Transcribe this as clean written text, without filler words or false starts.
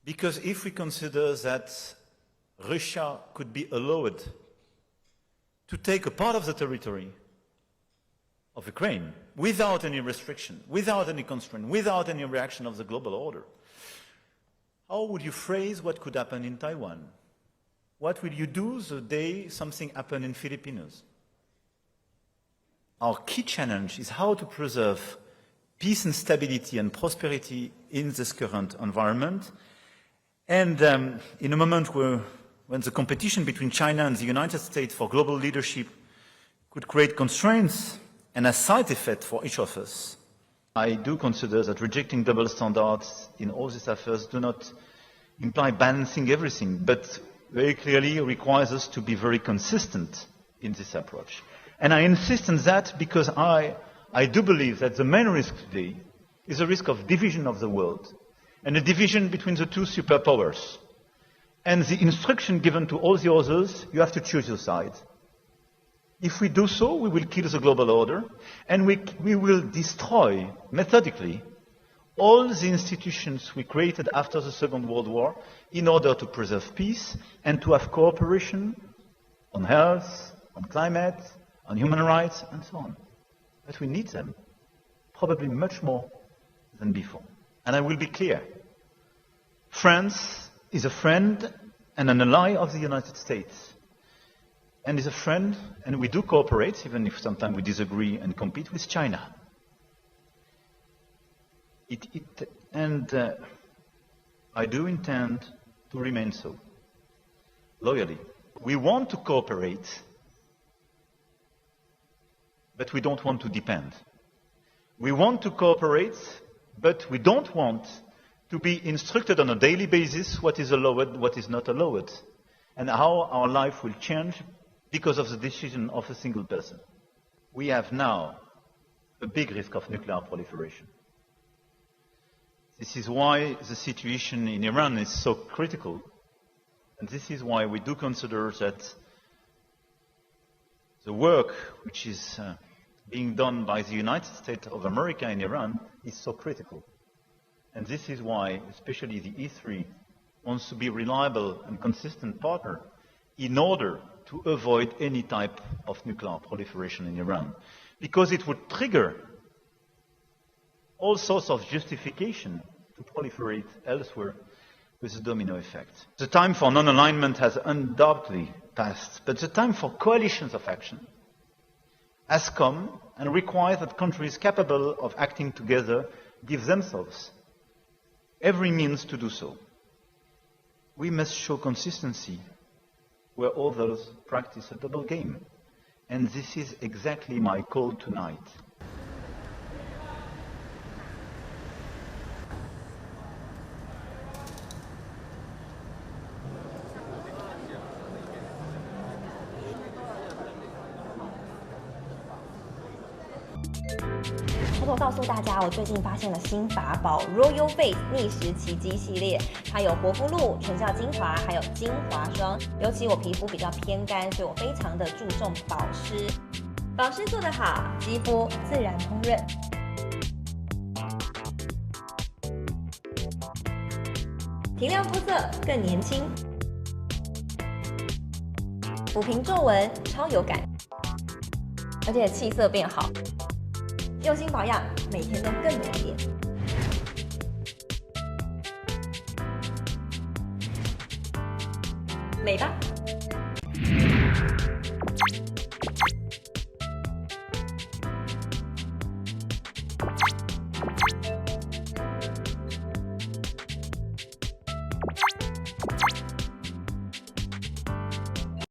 Because if we consider that Russia could be allowed to take a part of the territory of Ukraine without any restriction, without any constraint, without any reaction of the global order, how would you phrase what could happen in Taiwan? What will you do the day something happens in Philippines? Our key challenge is how to preserve peace and stability and prosperity in this current environment. And in a moment when the competition between China and the United States for global leadership could create constraints and a side effect for each of us, I do consider that rejecting double standards in all these affairs do not imply balancing everything, but very clearly requires us to be very consistent in this approach. And I insist on that because I do believe that the main risk today is a risk of division of the world and a division between the two superpowers. And the instruction given to all the others, you have to choose your side. If we do so, we will kill the global order, and we will destroy, methodically, all the institutions we created after the Second World War in order to preserve peace and to have cooperation on health, on climate, on human rights, and so on. But we need them, probably much more than before. And I will be clear. France is a friend and an ally of the United States. And is a friend, and we do cooperate, even if sometimes we disagree and compete with China. I do intend to remain so, loyally. We want to cooperate, but we don't want to depend. We want to cooperate, but we don't want to be instructed on a daily basis what is allowed, what is not allowed, and how our life will change because of the decision of a single person. We have now a big risk of nuclear proliferation. This is why the situation in Iran is so critical, and this is why we do consider that the work which is being done by the United States of America in Iran is so critical. And this is why, especially the E3, wants to be a reliable and consistent partner in order to avoid any type of nuclear proliferation in Iran. Because it would trigger all sorts of justification to proliferate elsewhere with a domino effect. The time for non-alignment has undoubtedly passed, but the time for coalitions of action has come and requires that countries capable of acting together give themselves every means to do so. We must show consistency where others practice a double game. And this is exactly my call tonight.偷偷告诉大家，我最近发现了新法宝 Royal Face 逆时奇迹系列，它有活肤露、全效精华，还有精华霜。尤其我皮肤比较偏干，所以我非常的注重保湿。保湿做得好，肌肤自然烹润。提亮肤色更年轻，抚平皱纹超有感，而且气色变好。用心保养，每天都更美丽。美吧。